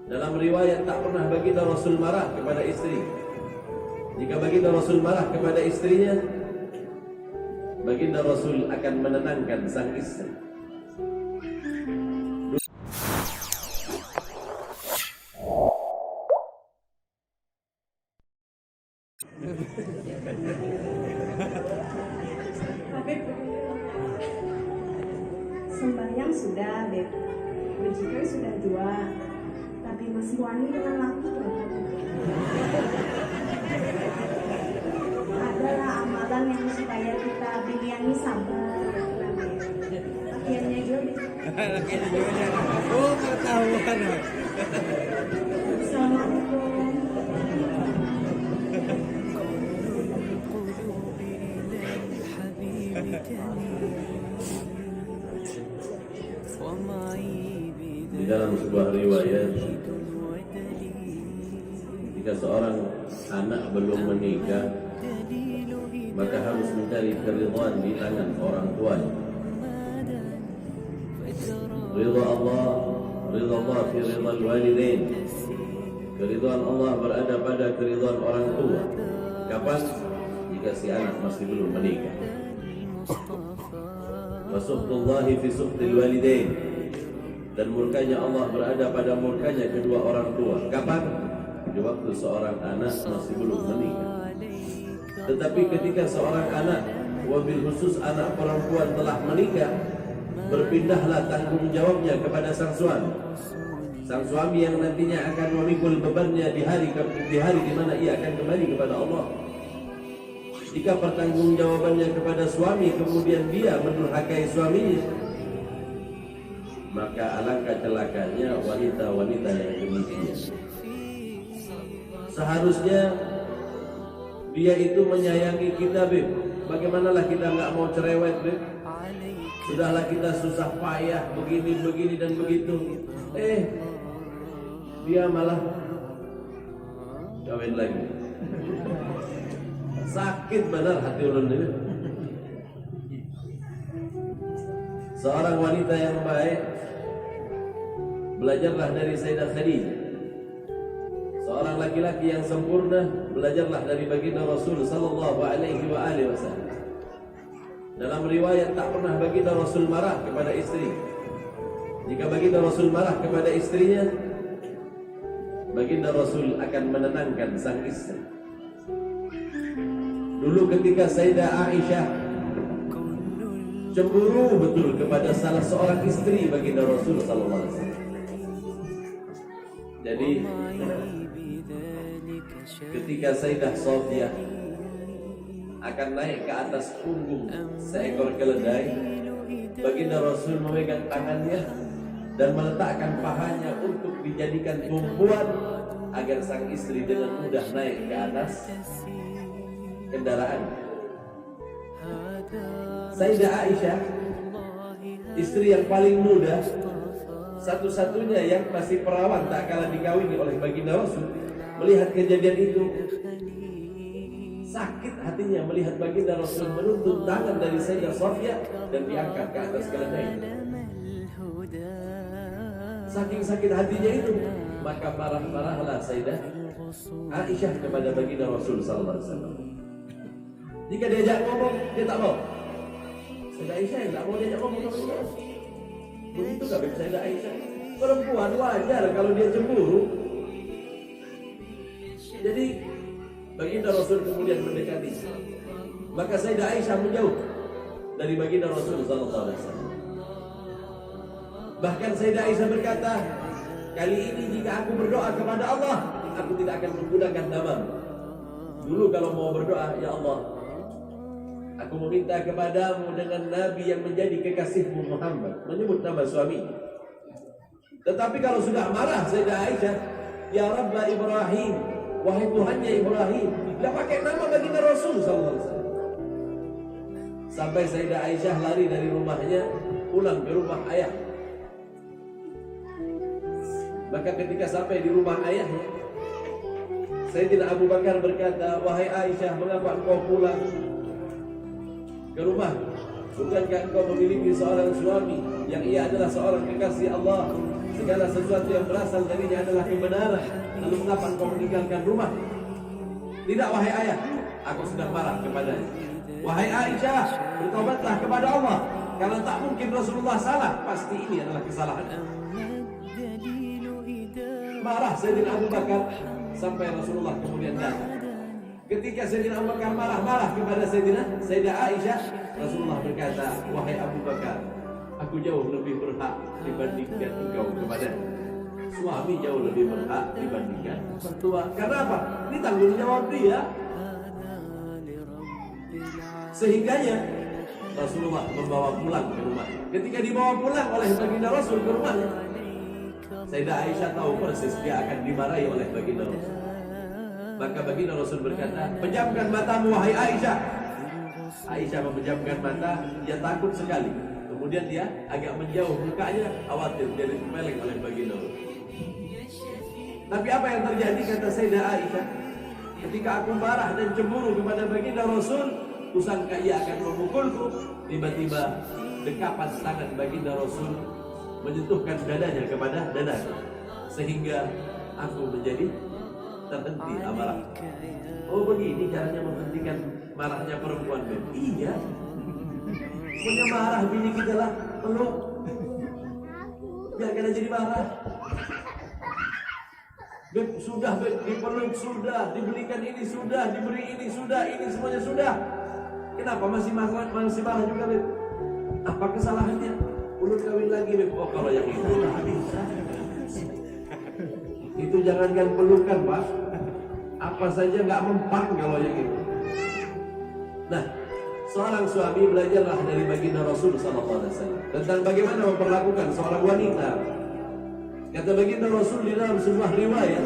Dalam riwayat tak pernah baginda Rasul marah kepada istri. Jika baginda Rasul marah kepada istrinya, baginda Rasul akan menenangkan sang istri. Sembahyang sudah, Beb. Berzikir sudah 2, tapi masih wani dengan laki adalah amalan yang supaya kita biliani sabar. Lakiannya juga. Oh, ketahuan. Assalamualaikum. Di dalam sebuah riwayat, jika seorang anak belum menikah, maka harus mencari keridhaan di tangan orang tuanya. Ridha Allah, ridha Allah fi ridha al-walidain. Keridhaan Allah berada pada keridhaan orang tua. Kapan? Jika si anak masih belum menikah. Wa sukhtullahi fi sukhtil walidain. Dan murkanya Allah berada pada murkanya kedua orang tua. Kapan? Di waktu seorang anak masih belum menikah. Tetapi ketika seorang anak, wabil khusus anak perempuan telah menikah, berpindahlah tanggung jawabnya kepada sang suami. Sang suami yang nantinya akan memikul bebannya di hari di mana ia akan kembali kepada Allah. Jika pertanggungjawabannya kepada suami kemudian dia mendurhakai suaminya, maka alangkah celakanya wanita-wanita yang demikian. Seharusnya dia itu menyayangi kita, Beb. Bagaimanalah kita nggak mau cerewet, Beb? Sudahlah kita susah payah begini dan begitu. Dia malah kawin lagi. Sakit benar hati ulun ini. Seorang wanita yang baik, belajarlah dari Sayyidah Khadijah. Seorang laki-laki yang sempurna, belajarlah dari baginda Rasul sallallahu alaihi wasallam. Dalam riwayat tak pernah baginda Rasul marah kepada istri. Jika baginda Rasul marah kepada istrinya, baginda Rasul akan menenangkan sang istri. Dulu ketika Sayyidah Aisyah cemburu betul kepada salah seorang istri baginda Rasul sallallahu alaihi wasallam. Jadi ketika Sayyidah Sofiyah akan naik ke atas punggung seekor keledai, baginda Rasul memegang tangannya dan meletakkan pahanya untuk dijadikan tumpuan agar sang istri dengan mudah naik ke atas kendaraan. Sayyidah Aisyah, istri yang paling muda, satu-satunya yang masih perawan tak kalah dikawini oleh baginda Rasul, melihat kejadian itu, sakit hatinya melihat baginda Rasul menuntun tangan dari Sayyidah Sofiyah dan diangkat ke atas keledai. Saking sakit hatinya itu, maka marah-marahlah Sayyidah Aisyah kepada baginda Rasul sallallahu alaihi wasallam. Jika diajak ngomong, dia tak mau. Sayyidah Aisyah yang tak mau diajak ngomong sama baginda Rasul. Begitu gak Sayyidah Aisyah? Perempuan wajar kalau dia cemburu. Jadi baginda Rasul kemudian mendekati, maka Sayyidah Aisyah menjauh dari baginda Rasul sallallahu alaihi wasallam. Bahkan Sayyidah Aisyah berkata, kali ini jika aku berdoa kepada Allah, aku tidak akan menggunakan namamu. Dulu kalau mau berdoa, ya Allah, aku meminta kepadamu dengan Nabi yang menjadi kekasihmu Muhammad, menyebut nama suami. Tetapi kalau sudah marah Sayyidah Aisyah, ya Rabba Ibrahim, wahai Tuhannya Ibrahim, tidak pakai nama baginda Rasul sallallahu alaihi wasallam. Sampai Sayyidah Aisyah lari dari rumahnya pulang ke rumah ayah. Maka ketika sampai di rumah ayahnya, Sayyidina Abu Bakar berkata, wahai Aisyah, mengapa engkau pulang ke rumah? Bukankah engkau memiliki seorang suami yang ia adalah seorang kekasih Allah? segala sesuatu yang berasal darinya adalah kebenaran. Lalu mengapa engkau meninggalkan rumah? Tidak, wahai ayah, aku sudah marah kepadanya. Wahai Aisyah, bertobatlah kepada Allah. Kalau tak mungkin Rasulullah salah, pasti ini adalah kesalahan. Marah Sayyidina Abu Bakar sampai Rasulullah kemudian datang. Ketika Sayyidina Abu Bakar marah-marah kepada Sayyidah Aisyah, Rasulullah berkata, wahai Abu Bakar, aku jauh lebih berhak dibandingkan engkau kepada suami, jauh lebih berhak dibandingkan mertua. Karena apa? Ini tanggung jawab dia. Sehingganya Rasulullah membawa pulang ke rumah. Ketika dibawa pulang oleh baginda Rasul ke rumahnya, Sayyidah Aisyah tahu persis dia akan dimarahi oleh baginda Rasul. Maka baginda Rasul berkata, pejamkan matamu wahai Aisyah. Aisyah memejamkan mata, dia takut sekali. Kemudian dia agak menjauh mukanya, khawatir dia dipeleng oleh baginda Rasul. Tapi apa yang terjadi, kata Sayyidah Aisyah, ketika aku marah dan cemburu kepada baginda Rasul, kusangka ia akan memukulku. Tiba-tiba dekapan tangan baginda Rasul menyentuhkan dadanya kepada dadaku, sehingga aku menjadi terhenti amarah. Oh, begini caranya menghentikan marahnya perempuan, Ben? Iya. Punya marah bini kita lah, peluk, biar kita jadi marah. Beb, sudah Beb, dipeluk sudah, dibelikan ini sudah, diberi ini sudah, ini semuanya sudah. Kenapa masih marah juga, Beb? Apa kesalahannya? Ulun kawin lagi, Beb. Oh, kalau yang itu nggak bisa. Itu jangankan pelukan, Pak. Apa saja nggak mempan kalau yang itu. Nah, seorang suami belajarlah dari baginda Rasul SAW tentang bagaimana memperlakukan seorang wanita. Kata baginda Rasul di dalam sebuah riwayat,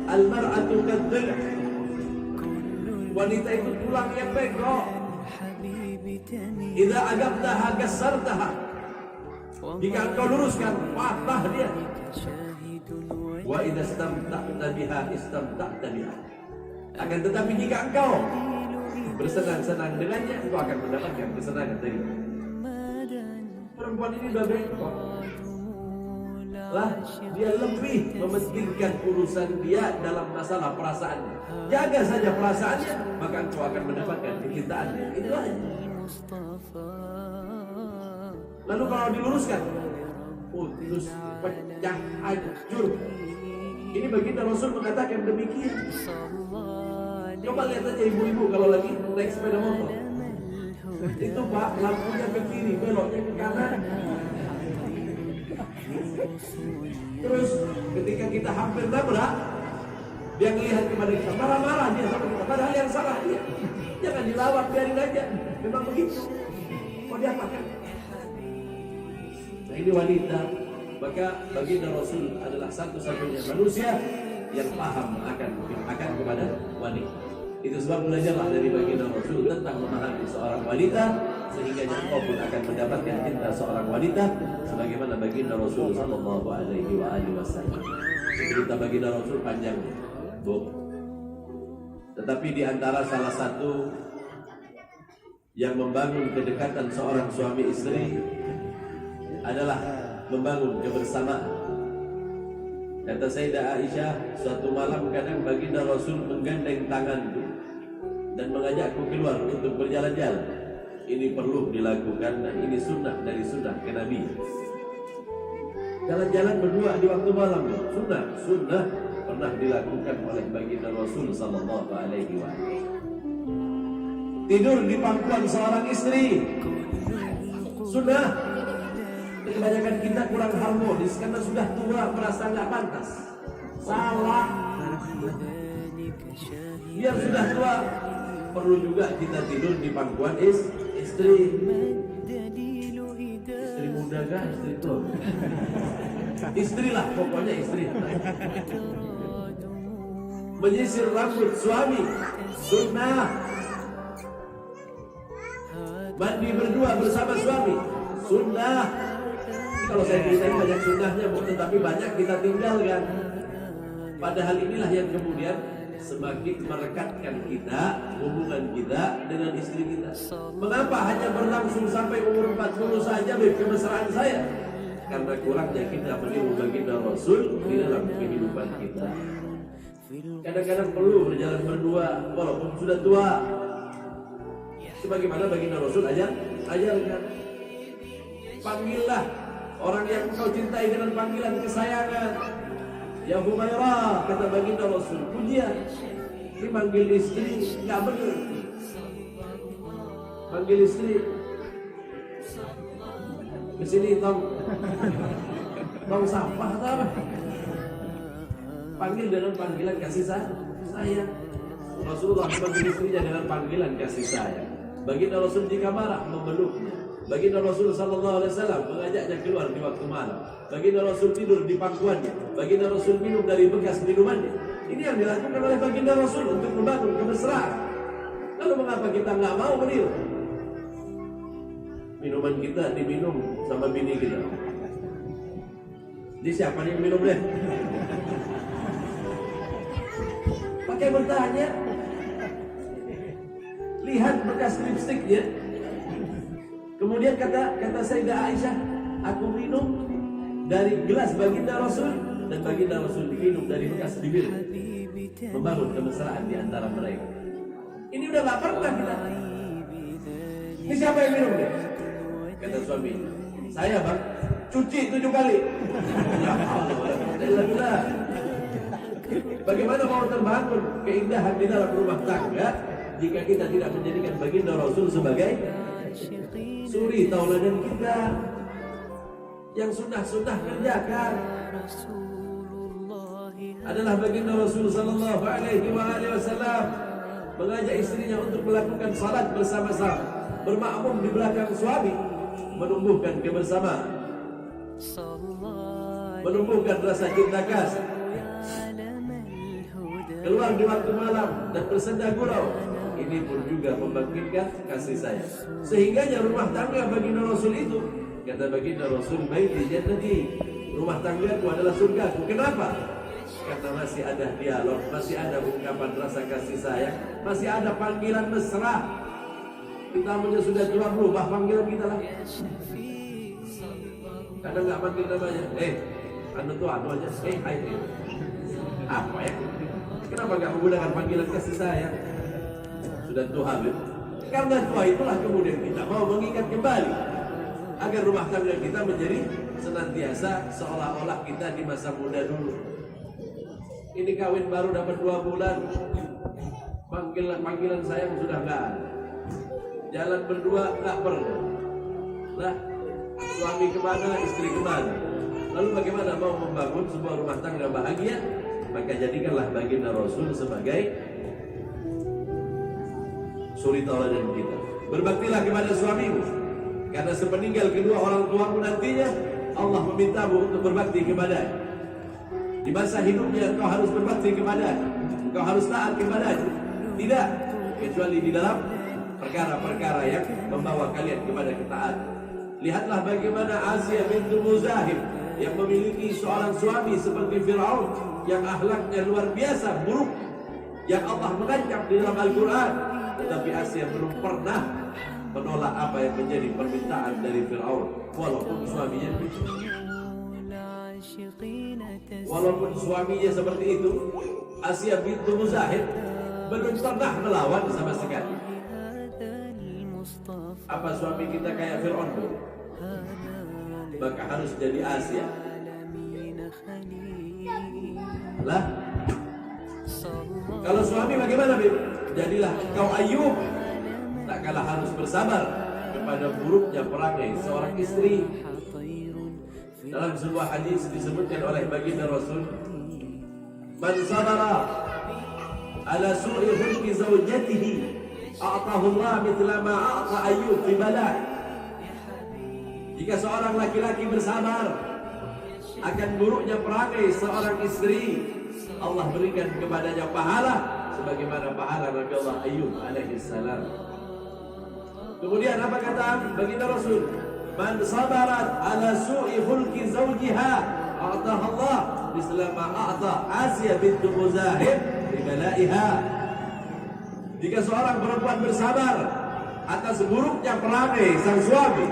al-mar'atu kadh-dhil'. Wanita itu tulang yang bengkok. Idza agabtaha gassartaha. Jika engkau luruskan, patah dia. Wa idza istamta'ta biha istamta'ta biha. Akan tetapi jika engkau bersenang-senang dengannya, engkau akan mendapatkan kesenangan dari perempuan ini. Udah bengkok lah, dia lebih mementingkan urusan dia dalam masalah perasaannya. Jaga saja perasaannya, maka engkau akan mendapatkan kecintaannya. Itu aja. Lalu kalau diluruskan, putus, pecah, hancur. Ini baginda Rasul mengatakan demikian. Coba lihat aja ibu-ibu kalau lagi naik sepeda motor. Itu Pak, lampunya ke kiri, beloknya ke kanan. Terus ketika kita hampir nabrak, dia melihat kepada kita, marah-marah dia sama kita, padahal yang salah dia. Jangan dilawan, biarin aja. Memang begitu. Mau diapakan? Nah, ini wanita. Maka baginda Rasul adalah satu-satunya manusia yang paham akan kepada wanita. Itu sebab belajarlah dari baginda Rasul tentang memahami seorang wanita, sehingga engkau pun akan mendapatkan cinta seorang wanita sebagaimana baginda Rasul sallallahu alaihi wasallam. Cerita baginda Rasul panjang, Bu. Tetapi di antara salah satu yang membangun kedekatan seorang suami istri adalah membangun kebersamaan. Kata Sayyidah Aisyah, suatu malam kadang baginda Rasul menggandeng tanganku dan mengajakku keluar untuk berjalan-jalan. Ini perlu dilakukan dan ini sunnah dari sunnah kenabian. Jalan-jalan berdua di waktu malam, sunnah pernah dilakukan oleh baginda Rasul sallallahu alaihi wasallam. Tidur di pangkuan seorang istri, sunnah. Kebanyakan kita kurang harmonis karena sudah tua, merasa nggak pantas. Salah. Biar sudah tua, perlu juga kita tidur di pangkuan istri. Istri muda kah? Istri tua? Istri lah, pokoknya istri. Menyisir rambut suami, sunnah. Mandi berdua bersama suami, sunnah. Kalau saya ceritain banyak sunnahnya, tetapi banyak kita tinggalkan. Padahal inilah yang kemudian semakin merekatkan kita, hubungan kita dengan istri kita. Mengapa hanya berlangsung sampai umur 40 saja, Beb, kemesraan saya? karena kurangnya kita meniru baginda Rasul di dalam kehidupan kita. Kadang-kadang perlu berjalan berdua walaupun sudah tua. Sebagaimana baginda Rasul ajarkan. Panggillah orang yang kau cintai dengan panggilan kesayangan. Ya Humairah, kata baginda Rasul, pujian. Ini manggil istri nggak benar. Panggil istri, kesini tong sampah atau apa? Panggil dengan panggilan kasih sayang. Rasulullah memanggil istrinya dengan panggilan kasih sayang. Baginda Rasul jika marah memeluknya. Baginda Rasul sallallahu alaihi wasallam mengajaknya keluar di waktu malam. Baginda Rasul tidur di pangkuannya. Baginda Rasul minum dari bekas minumannya. Ini yang dilakukan oleh baginda Rasul untuk membangun kemesraan. Lalu mengapa kita nggak mau meniru? Minuman kita diminum sama bini kita. Ini siapa yang minum deh? Pakai bertanya. Lihat bekas lipstiknya. Kemudian kata Sayyidah Aisyah, aku minum dari gelas baginda Rasul dan baginda Rasul minum dari bekas bibir. Membangun kemesraan di antara mereka. Ini udah gak pernah kita. Ini siapa yang minum deh? Kata suami, saya bang, cuci 7 kali. Ya Allah, bagaimana mau terbangun keindahan di dalam rumah tangga jika kita tidak menjadikan baginda Rasul sebagai suri tauladan kita? Yang sunnah-sunnah kerjakan adalah baginda Rasul sallallahu alaihi wasallam mengajak istrinya untuk melakukan salat bersama-sama, bermakmum di belakang suami, menumbuhkan kebersamaan, menumbuhkan rasa cinta kasih, keluar di waktu malam dan bersenda gurau. Ini pun juga membangkitkan kasih sayang. Sehingganya rumah tangga baginda Rasul itu, kata baginda Rasul, baiti jannati, rumah tanggaku adalah surgaku. Kenapa? Karena masih ada dialog, masih ada ungkapan rasa kasih sayang, masih ada panggilan mesra. Kita punya sudah tua, berubah panggilan kita lah. Kadang nggak panggil namanya, anu aja, hai. Apa ya? Kenapa nggak menggunakan panggilan kasih sayang? Sudah tua, karena tua itulah kemudian kita mau mengingat kembali agar rumah tangga kita menjadi senantiasa seolah-olah kita di masa muda dulu. Ini kawin baru dapat 2 bulan, panggilan sayang sudah nggak ada. Jalan berdua nggak pernah. Lah, suami kemana, istri kemana? Lalu bagaimana mau membangun sebuah rumah tangga bahagia? Maka jadikanlah baginda Rasul sebagai suri tauladan kita. Berbaktilah kepada suamimu, karena sepeninggal kedua orang tuamu nantinya Allah memintamu untuk berbakti kepadanya. Di masa hidupnya engkau harus berbakti kepadanya, engkau harus taat kepadanya. Tidak kecuali di dalam perkara-perkara yang membawa kalian kepada ketaatan. Lihatlah bagaimana Asia bintu Muzahim yang memiliki seorang suami seperti Fir'aun yang akhlaknya luar biasa buruk, yang Allah mengancam di dalam Al-Quran. Tetapi Asia belum pernah menolak apa yang menjadi permintaan dari Fir'aun, walaupun suaminya seperti itu. Asia bintu Muzahim belum pernah melawan sama sekali. Apa suami kita kayak Fir'aun? Maka harus jadi Asia. Lah, kalau suami bagaimana, Bib? Jadilah engkau Ayub, tak kalah harus bersabar kepada buruknya perangai seorang istri. Dalam sebuah hadis disebutkan oleh baginda Rasul, man sabara ala su'i khulqi zawjatihi a'tahu Allah mithla ma a'ta Ayyub fi bala. Jika seorang laki-laki bersabar akan buruknya perangai seorang istri, Allah berikan kepadanya pahala sebagaimana pahala Nabi Allah Ayyub alaihi salam. Kemudian apa kata baginda Rasul? Man sabarat ala su'i khulqi zawjiha a'taha Allah mithla ma a'ta Asia bintu Muzahim bi balaiha. Jika seorang perempuan bersabar atas buruknya perangai sang suami,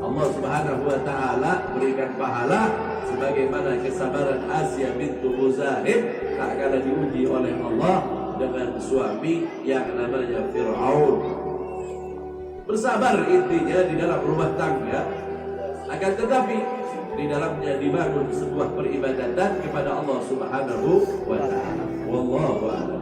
Allah Subhanahu wa taala berikan pahala sebagaimana kesabaran Asia bintu Muzahib tak kala diuji oleh Allah dengan suami yang namanya Fir'aun. Bersabar intinya di dalam rumah tangga, akan tetapi di dalamnya dibangun sebuah peribadatan kepada Allah Subhanahu wa taala. Wallahu a'lam.